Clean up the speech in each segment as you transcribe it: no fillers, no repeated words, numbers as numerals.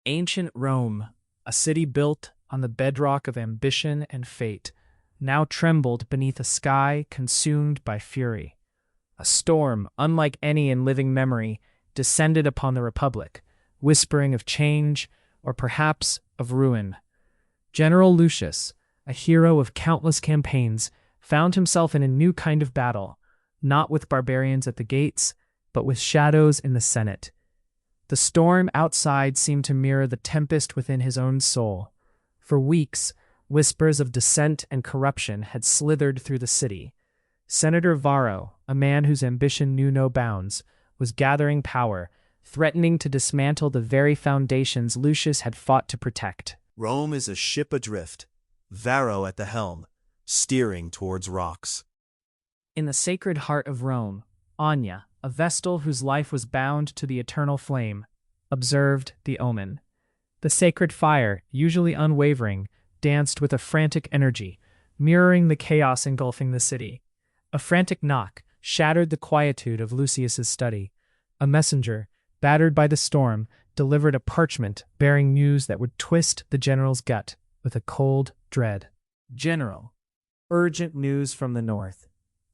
Ancient Rome, a city built on the bedrock of ambition and fate, now trembled beneath a sky consumed by fury. A storm, unlike any in living memory, descended upon the Republic, whispering of change, or perhaps of ruin. General Lucius, a hero of countless campaigns, found himself in a new kind of battle, not with barbarians at the gates, but with shadows in the Senate. The storm outside seemed to mirror the tempest within his own soul. For weeks, whispers of dissent and corruption had slithered through the city. Senator Varro, a man whose ambition knew no bounds, was gathering power, threatening to dismantle the very foundations Lucius had fought to protect. Rome is a ship adrift, Varro at the helm, steering towards rocks. In the sacred heart of Rome, Anya, a vestal whose life was bound to the eternal flame, observed the omen. The sacred fire, usually unwavering, danced with a frantic energy, mirroring the chaos engulfing the city. A frantic knock shattered the quietude of Lucius's study. A messenger, battered by the storm, delivered a parchment bearing news that would twist the general's gut with a cold dread. General, urgent news from the north.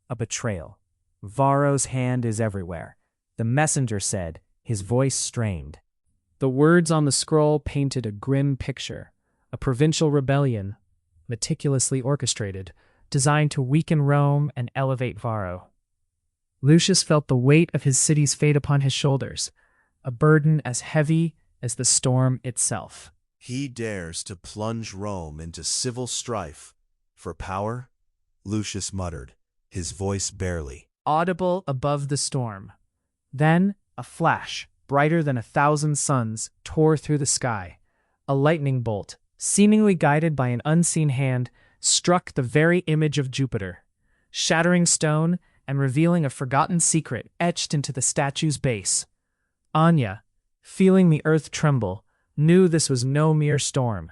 A betrayal. Varro's hand is everywhere, the messenger said, his voice strained. The words on the scroll painted a grim picture, a provincial rebellion, meticulously orchestrated, designed to weaken Rome and elevate Varro. Lucius felt the weight of his city's fate upon his shoulders, a burden as heavy as the storm itself. He dares to plunge Rome into civil strife. For power? Lucius muttered, his voice barely audible above the storm. Then, a flash, brighter than 1,000 suns, tore through the sky. A lightning bolt, seemingly guided by an unseen hand, struck the very image of Jupiter, shattering stone and revealing a forgotten secret etched into the statue's base. Anya, feeling the earth tremble, knew this was no mere storm.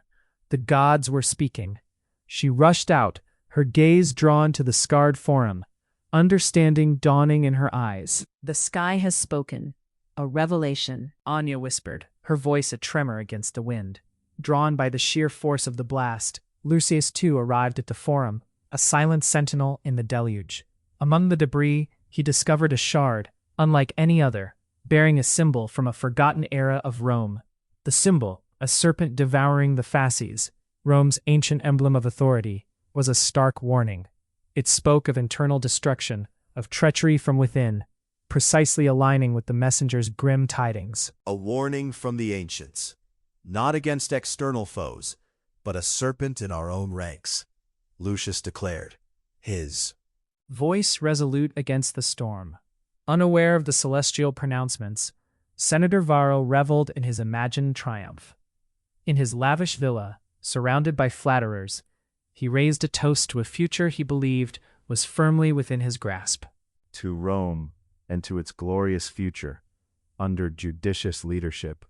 The gods were speaking. She rushed out, her gaze drawn to the scarred forum, understanding dawning in her eyes. The sky has spoken. A revelation, Anya whispered, her voice a tremor against the wind. Drawn by the sheer force of the blast, Lucius too arrived at the forum, a silent sentinel in the deluge. Among the debris, he discovered a shard, unlike any other, bearing a symbol from a forgotten era of Rome. The symbol, a serpent devouring the fasces, Rome's ancient emblem of authority, was a stark warning. It spoke of internal destruction, of treachery from within, precisely aligning with the messenger's grim tidings. a warning from the ancients, not against external foes, but a serpent in our own ranks, Lucius declared, his voice resolute against the storm. Unaware of the celestial pronouncements, Senator Varro reveled in his imagined triumph. In his lavish villa, surrounded by flatterers, he raised a toast to a future he believed was firmly within his grasp. To Rome and to its glorious future, under judicious leadership,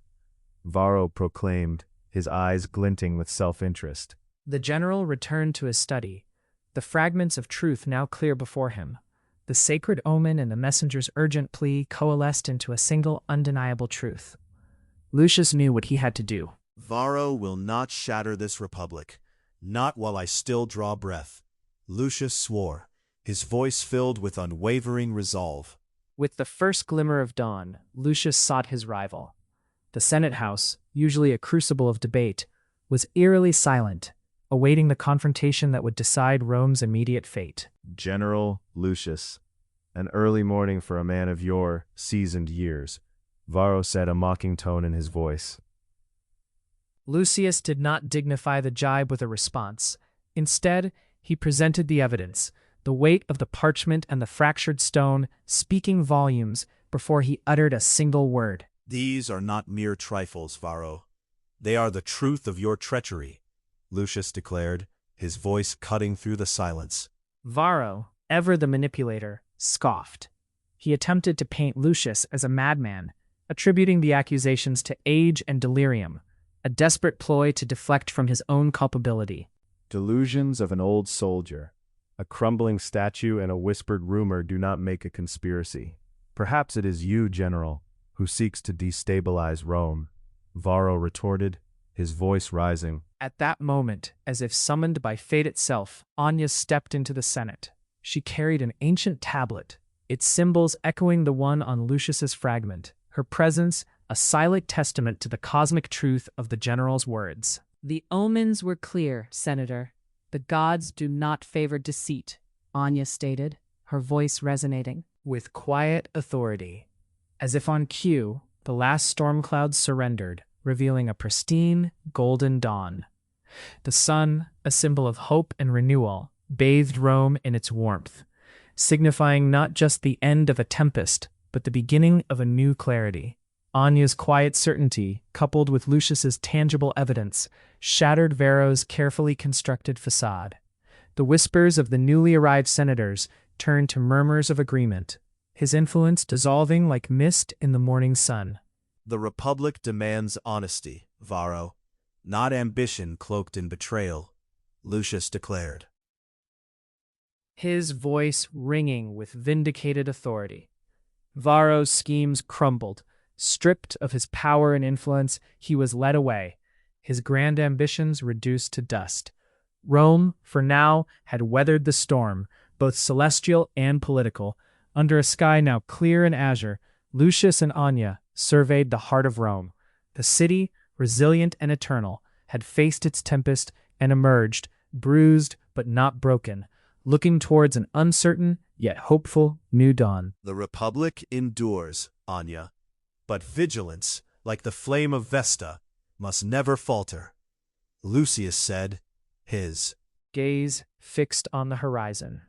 Varro proclaimed, his eyes glinting with self-interest. The general returned to his study, the fragments of truth now clear before him. The sacred omen and the messenger's urgent plea coalesced into a single undeniable truth. Lucius knew what he had to do. Varro will not shatter this republic, not while I still draw breath, Lucius swore, his voice filled with unwavering resolve. With the first glimmer of dawn, Lucius sought his rival. The Senate House, usually a crucible of debate, was eerily silent, awaiting the confrontation that would decide Rome's immediate fate. General Lucius, an early morning for a man of your seasoned years, Varro said, a mocking tone in his voice. Lucius did not dignify the jibe with a response. Instead, he presented the evidence, the weight of the parchment and the fractured stone speaking volumes before he uttered a single word. These are not mere trifles, Varro. They are the truth of your treachery, Lucius declared, his voice cutting through the silence. Varro, ever the manipulator, scoffed. He attempted to paint Lucius as a madman, attributing the accusations to age and delirium, a desperate ploy to deflect from his own culpability. Delusions of an old soldier, a crumbling statue and a whispered rumor do not make a conspiracy. Perhaps it is you, General, who seeks to destabilize Rome. Varro retorted, his voice rising. At that moment, as if summoned by fate itself, Anya stepped into the Senate. She carried an ancient tablet, its symbols echoing the one on Lucius's fragment. Her presence, a silent testament to the cosmic truth of the general's words. The omens were clear, Senator. The gods do not favor deceit, Anya stated, her voice resonating. With quiet authority, as if on cue, the last storm clouds surrendered, revealing a pristine, golden dawn. The sun, a symbol of hope and renewal, bathed Rome in its warmth, signifying not just the end of a tempest, but the beginning of a new clarity. Anya's quiet certainty, coupled with Lucius's tangible evidence, shattered Varro's carefully constructed facade. The whispers of the newly arrived senators turned to murmurs of agreement, his influence dissolving like mist in the morning sun. The Republic demands honesty, Varro, not ambition cloaked in betrayal, Lucius declared. His voice ringing with vindicated authority. Varro's schemes crumbled. Stripped of his power and influence, he was led away, his grand ambitions reduced to dust. Rome, for now, had weathered the storm, both celestial and political. Under a sky now clear and azure, Lucius and Anya surveyed the heart of Rome. The city, resilient and eternal, had faced its tempest and emerged, bruised but not broken, looking towards an uncertain yet hopeful new dawn. The Republic endures, Anya, but vigilance, like the flame of Vesta, must never falter, Lucius said, his gaze fixed on the horizon.